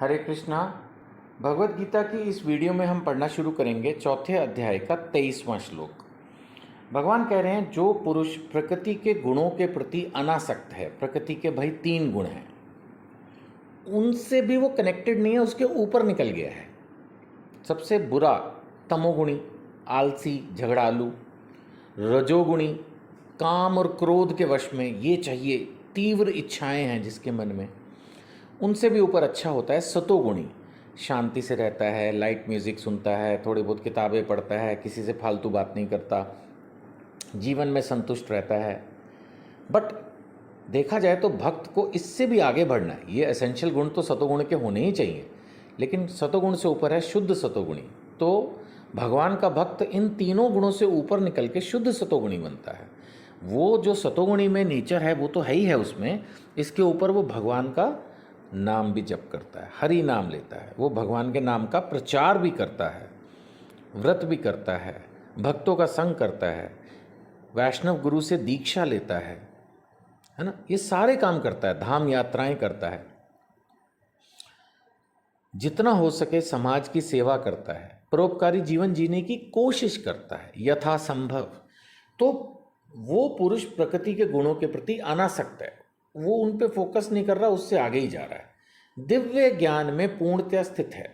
हरे कृष्णा। भगवत गीता की इस वीडियो में हम पढ़ना शुरू करेंगे चौथे अध्याय का 23वां श्लोक। भगवान कह रहे हैं जो पुरुष प्रकृति के गुणों के प्रति अनासक्त है, प्रकृति के भाई 3 गुण हैं, उनसे भी वो कनेक्टेड नहीं है, उसके ऊपर निकल गया है। सबसे बुरा तमोगुणी, आलसी, झगड़ालू। रजोगुणी, काम और क्रोध के वश में, ये चाहिए, तीव्र इच्छाएं हैं जिसके मन में, उनसे भी ऊपर अच्छा होता है सतोगुणी। शांति से रहता है, लाइट म्यूज़िक सुनता है, थोड़ी बहुत किताबें पढ़ता है, किसी से फालतू बात नहीं करता, जीवन में संतुष्ट रहता है। बट देखा जाए तो भक्त को इससे भी आगे बढ़ना है। ये एसेंशियल गुण तो सतोगुण के होने ही चाहिए, लेकिन सतोगुण से ऊपर है शुद्ध सतोगुणी। तो भगवान का भक्त इन तीनों गुणों से ऊपर निकल के शुद्ध सतोगुणी बनता है। वो जो सतोगुणी में नेचर है वो तो है ही है उसमें, इसके ऊपर वो भगवान का नाम भी जप करता है, हरि नाम लेता है, वो भगवान के नाम का प्रचार भी करता है, व्रत भी करता है, भक्तों का संग करता है, वैष्णव गुरु से दीक्षा लेता है ना, ये सारे काम करता है, धाम यात्राएं करता है, जितना हो सके समाज की सेवा करता है, परोपकारी जीवन जीने की कोशिश करता है यथासंभव। तो वो पुरुष प्रकृति के गुणों के प्रति अनासक्त है, वो उन पे फोकस नहीं कर रहा, उससे आगे ही जा रहा है, दिव्य ज्ञान में पूर्णतया स्थित है।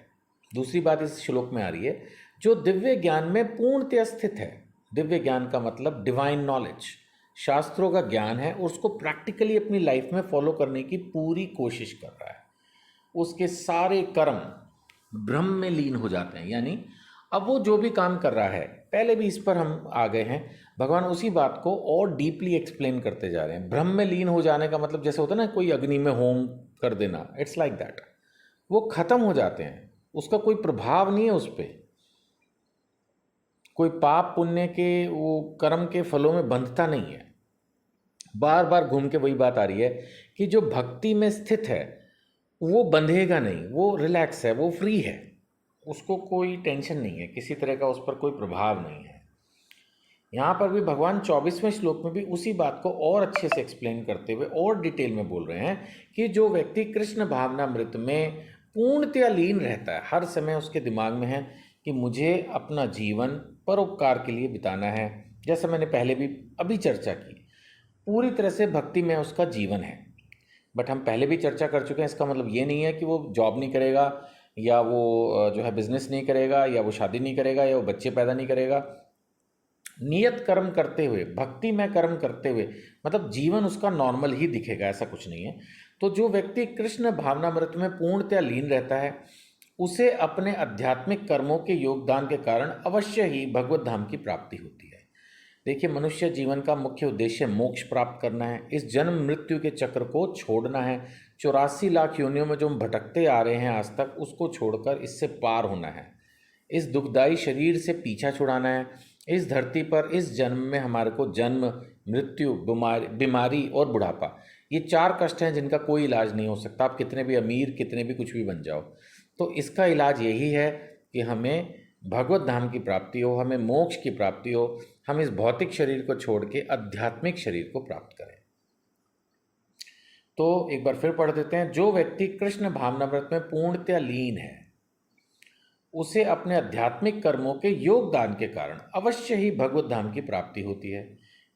दूसरी बात इस श्लोक में आ रही है, जो दिव्य ज्ञान में पूर्णतया स्थित है। दिव्य ज्ञान का मतलब डिवाइन नॉलेज, शास्त्रों का ज्ञान है, और उसको प्रैक्टिकली अपनी लाइफ में फॉलो करने की पूरी कोशिश कर रहा है। उसके सारे कर्म ब्रह्म में लीन हो जाते हैं, यानी अब वो जो भी काम कर रहा है, पहले भी इस पर हम आ गए हैं, भगवान उसी बात को और डीपली एक्सप्लेन करते जा रहे हैं। ब्रह्म में लीन हो जाने का मतलब जैसे होता है ना, कोई अग्नि में होम कर देना, इट्स लाइक दैट। वो खत्म हो जाते हैं, उसका कोई प्रभाव नहीं है उस पर, कोई पाप पुण्य के वो कर्म के फलों में बंधता नहीं है। बार बार घूम के वही बात आ रही है कि जो भक्ति में स्थित है वो बंधेगा नहीं, वो रिलैक्स है, वो फ्री है, उसको कोई टेंशन नहीं है, किसी तरह का उस पर कोई प्रभाव नहीं है। यहाँ पर भी भगवान 24वें श्लोक में भी उसी बात को और अच्छे से एक्सप्लेन करते हुए और डिटेल में बोल रहे हैं कि जो व्यक्ति कृष्ण भावनामृत में पूर्णतया लीन रहता है, हर समय उसके दिमाग में है कि मुझे अपना जीवन परोपकार के लिए बिताना है, जैसा मैंने पहले भी अभी चर्चा की, पूरी तरह से भक्ति में उसका जीवन है। बट हम पहले भी चर्चा कर चुके हैं, इसका मतलब ये नहीं है कि वो जॉब नहीं करेगा, या वो जो है बिजनेस नहीं करेगा, या वो शादी नहीं करेगा, या वो बच्चे पैदा नहीं करेगा। नियत कर्म करते हुए, भक्ति में कर्म करते हुए, मतलब जीवन उसका नॉर्मल ही दिखेगा, ऐसा कुछ नहीं है। तो जो व्यक्ति कृष्ण भावनामृत में पूर्णतया लीन रहता है, उसे अपने आध्यात्मिक कर्मों के योगदान के कारण अवश्य ही भगवत धाम की प्राप्ति होती है। देखिए, मनुष्य जीवन का मुख्य उद्देश्य मोक्ष प्राप्त करना है, इस जन्म मृत्यु के चक्र को छोड़ना है। 84 लाख योनियों में जो हम भटकते आ रहे हैं आज तक, उसको छोड़कर इससे पार होना है, इस दुखदाई शरीर से पीछा छुड़ाना है। इस धरती पर इस जन्म में हमारे को जन्म, मृत्यु, बीमारी और बुढ़ापा, ये 4 कष्ट हैं जिनका कोई इलाज नहीं हो सकता। आप कितने भी अमीर, कितने भी कुछ भी बन जाओ, तो इसका इलाज यही है कि हमें भगवत धाम की प्राप्ति हो, हमें मोक्ष की प्राप्ति हो, हम इस भौतिक शरीर को छोड़ के आध्यात्मिक शरीर को प्राप्त करें। तो एक बार फिर पढ़ देते हैं, जो व्यक्ति कृष्ण भावनामृत में पूर्णतया लीन है, उसे अपने आध्यात्मिक कर्मों के योगदान के कारण अवश्य ही भगवत धाम की प्राप्ति होती है,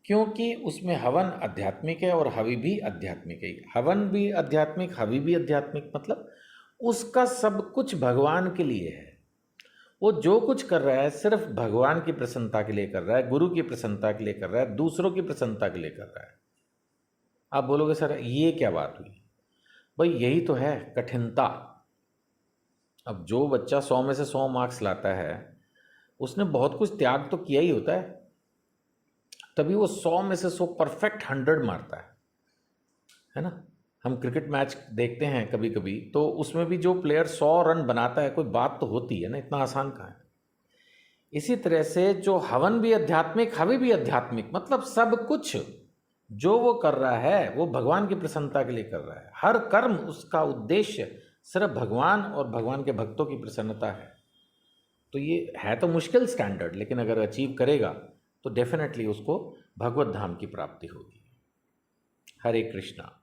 क्योंकि उसमें हवन आध्यात्मिक है और हवि भी आध्यात्मिक है। हवन भी आध्यात्मिक, हवि भी आध्यात्मिक, मतलब उसका सब कुछ भगवान के लिए है। वो जो कुछ कर रहा है सिर्फ भगवान की प्रसन्नता के लिए कर रहा है, गुरु की प्रसन्नता के लिए कर रहा है, दूसरों की प्रसन्नता के लिए कर रहा है। आप बोलोगे सर ये क्या बात हुई? भाई यही तो है कठिनता। अब जो बच्चा 100 में से 100 मार्क्स लाता है, उसने बहुत कुछ त्याग तो किया ही होता है, तभी वो 100 में से 100 परफेक्ट 100 मारता है ना। हम क्रिकेट मैच देखते हैं कभी कभी, तो उसमें भी जो प्लेयर 100 रन बनाता है, कोई बात तो होती है ना, इतना आसान कहाँ है। इसी तरह से जो हवन भी आध्यात्मिक, हवि भी आध्यात्मिक, मतलब सब कुछ जो वो कर रहा है वो भगवान की प्रसन्नता के लिए कर रहा है। हर कर्म, उसका उद्देश्य सिर्फ भगवान और भगवान के भक्तों की प्रसन्नता है। तो ये है तो मुश्किल स्टैंडर्ड, लेकिन अगर अचीव करेगा तो डेफिनेटली उसको भगवत धाम की प्राप्ति होगी। हरे कृष्णा।